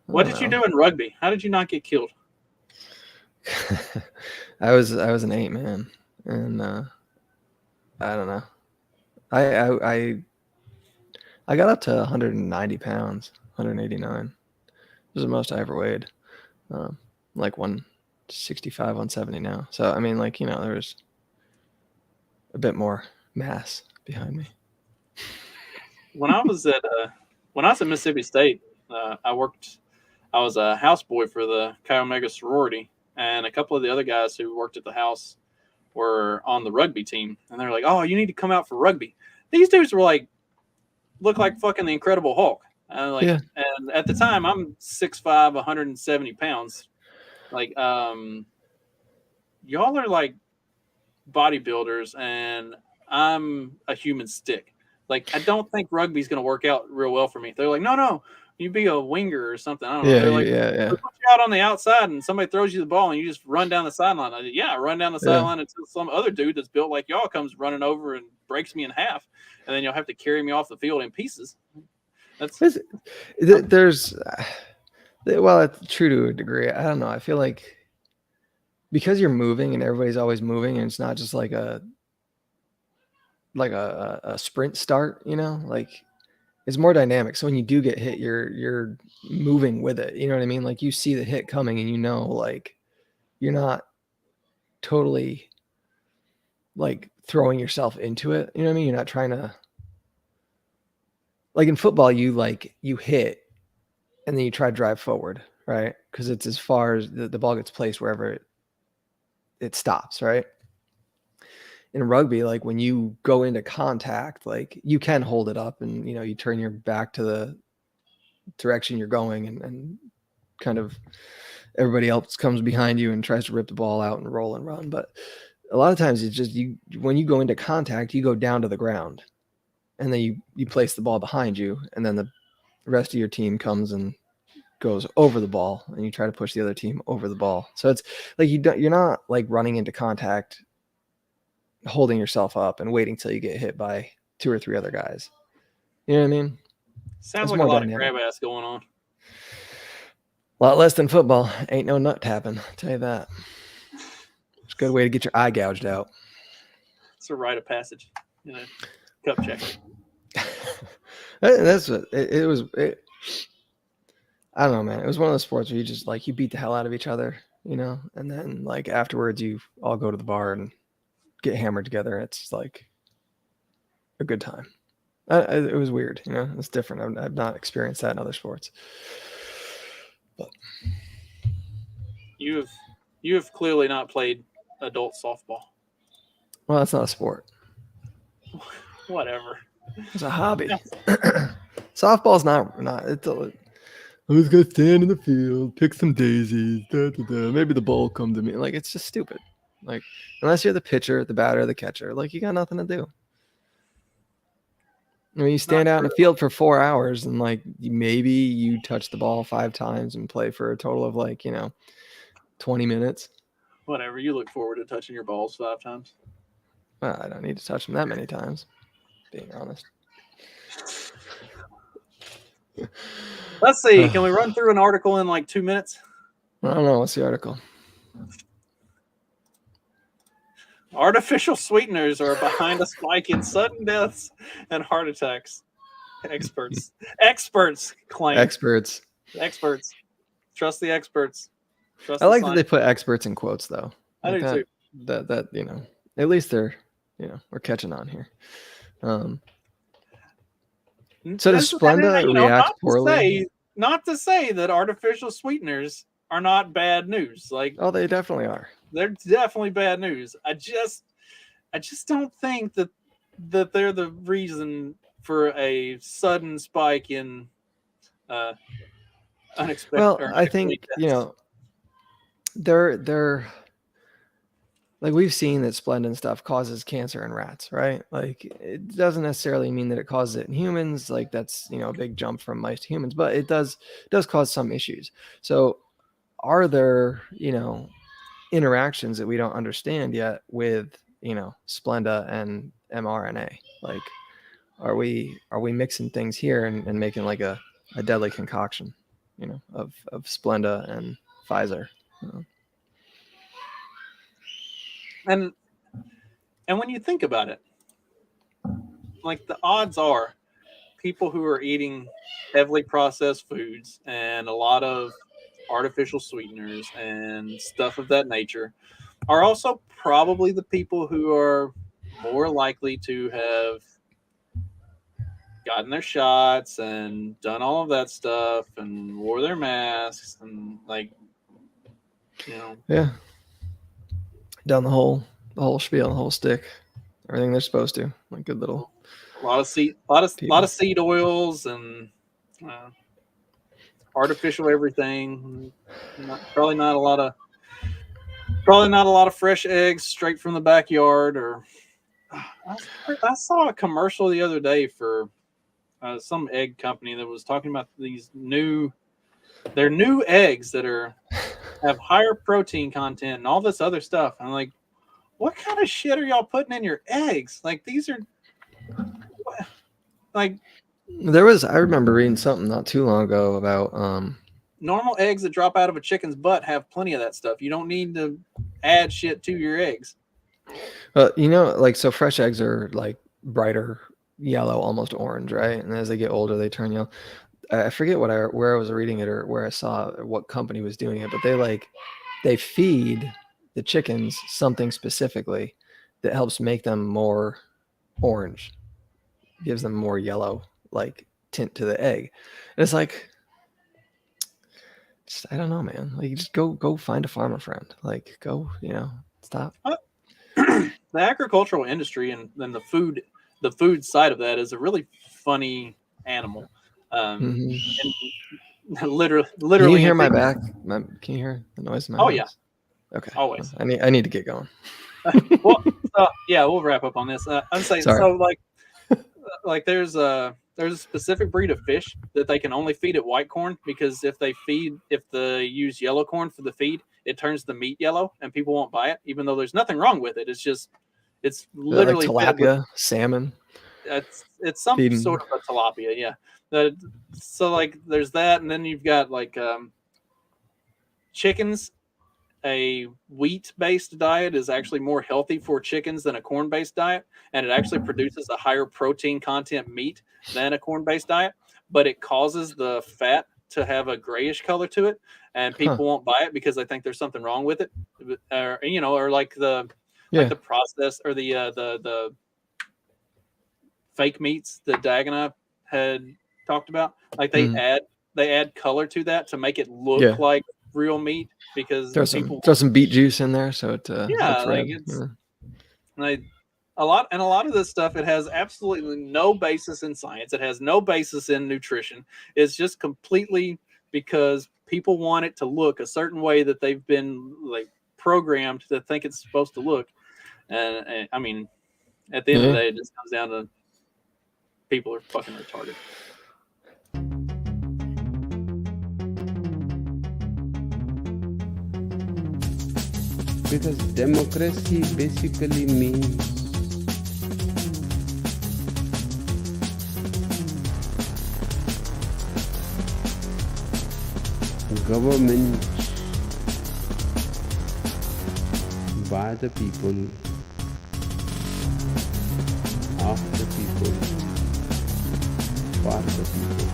What did you do in rugby? How did you not get killed? I was an 8-man, and I don't know. I got up to 190 pounds, 189. This is the most I ever weighed. Like 165, 170 now. So I mean, like, you know, there's a bit more mass behind me. When I was at Mississippi State, I was a houseboy for the Chi Omega sorority, and a couple of the other guys who worked at the house were on the rugby team, and they're like, "Oh, you need to come out for rugby." These dudes were like, look like fucking the Incredible Hulk. And at the time, I'm 6'5", 170 pounds. Like, y'all are like bodybuilders, and I'm a human stick. Like, I don't think rugby's going to work out real well for me. They're like, no, you be a winger or something. I don't know. Yeah, They're like, yeah. "We'll put you out on the outside and somebody throws you the ball and you just run down the sideline." I said, yeah, run down the sideline until some other dude that's built like y'all comes running over and breaks me in half, and then you'll have to carry me off the field in pieces. That's There's, well, it's true to a degree. I don't know. I feel like because you're moving and everybody's always moving, and it's not just like a sprint start, you know, like it's more dynamic. So when you do get hit, you're moving with it. You know what I mean? Like you see the hit coming, and you know, like you're not totally like throwing yourself into it. You know what I mean? You're not trying to, like in football, you hit and then you try to drive forward, right? Because it's as far as the ball gets placed wherever it stops, right? In rugby, like when you go into contact, like you can hold it up and, you know, you turn your back to the direction you're going, and kind of everybody else comes behind you and tries to rip the ball out and roll and run. But a lot of times it's just when you go into contact, you go down to the ground and then you place the ball behind you, and then the rest of your team comes and goes over the ball, and you try to push the other team over the ball. So it's like you're not like running into contact, holding yourself up and waiting till you get hit by 2 or 3 other guys. You know what I mean? sounds It's like a more lot dynamic. of grab ass going on. A lot less than football. Ain't no nut tapping. I'll tell you that. It's a good way to get your eye gouged out. It's a rite of passage, cup check. That's what it was. I don't know, man. It was one of those sports where you just like you beat the hell out of each other, you know, and then like afterwards you all go to the bar and get hammered together. It's like a good time. It was weird, you know. It's different. I've not experienced that in other sports. But You have clearly not played adult softball. well, that's not a sport. Whatever. It's a hobby. Softball's not. It's I'm just gonna stand in the field, pick some daisies. Maybe the ball will come to me. Like it's just stupid. Like unless you're the pitcher, the batter, the catcher, like you got nothing to do. I mean, you stand out in the field for 4 hours and like maybe you touch the ball 5 times and play for a total of like 20 minutes. Whatever. You look forward to touching your balls 5 times. Well, I don't need to touch them that many times. Being honest. Let's see. Can we run through an article in like 2 minutes? I don't know. What's the article? Artificial sweeteners are behind a spike in sudden deaths and heart attacks. Experts claim. Experts. Trust the experts. Trust I the like that science. they put experts in quotes though. I Like do that, too. That at least they're we're catching on here. So does Splenda react poorly? Not to say that artificial sweeteners are not bad news. Like, Oh, they definitely are. they're definitely bad news. I just don't think that they're the reason for a sudden spike in unexpected. Well, or I think unexpected deaths. they're like we've seen that Splenda stuff causes cancer in rats, right? Like it doesn't necessarily mean that it causes it in humans. Like that's a big jump from mice to humans, but it does cause some issues. So are there interactions that we don't understand yet with Splenda and mRNA? Like are we mixing things here and making like a deadly concoction of Splenda and Pfizer? And when you think about it, like the odds are people who are eating heavily processed foods and a lot of artificial sweeteners and stuff of that nature are also probably the people who are more likely to have gotten their shots and done all of that stuff and wore their masks and Yeah. Down the whole spiel, the whole stick, everything they're supposed to. Like good little. a lot of seed oils and artificial everything. Probably not a lot of fresh eggs straight from the backyard. Or I saw a commercial the other day for some egg company that was talking about these their new eggs that have higher protein content and all this other stuff. I'm like, what kind of shit are y'all putting in your eggs? Like, these are like I remember reading something not too long ago about normal eggs that drop out of a chicken's butt have plenty of that stuff. You don't need to add shit to your eggs. you know, like, so fresh eggs are like brighter yellow, almost orange, right? And as they get older, they turn yellow. I forget where I was reading it or where I saw what company was doing it, but they feed the chickens something specifically that helps make them more orange, gives them more yellow like tint to the egg. And it's like, I don't know, man. Like, just go find a farmer friend. Like, go, stop. The agricultural industry and then the food side of that is a really funny animal. And literally. Can you hear my back? Can you hear the noise in my house? Yeah. Okay. Always. I need to get going. Well, we'll wrap up on this. I'm saying, Sorry. So like there's a specific breed of fish that they can only feed at white corn, because if they use yellow corn for the feed, it turns the meat yellow and people won't buy it, even though there's nothing wrong with it. It's literally like tilapia, salmon. It's some sort of a tilapia, yeah. So like there's that, and then you've got like chickens. A wheat-based diet is actually more healthy for chickens than a corn-based diet, and it actually produces a higher protein content meat than a corn-based diet, but it causes the fat to have a grayish color to it, and people won't buy it because they think there's something wrong with it, or like the process or the fake meats that Dagenna had talked about. Like they add color to that to make it look like real meat, because throw some beet juice in there so it like a lot of this stuff, it has absolutely no basis in science. It has no basis in nutrition. It's just completely because people want it to look a certain way that they've been like programmed to think it's supposed to look. And I mean, at the end of the day, it just comes down to people are fucking retarded. Because democracy basically means government by the people, of the people, for the people.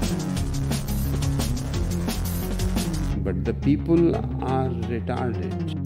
But the people are retarded.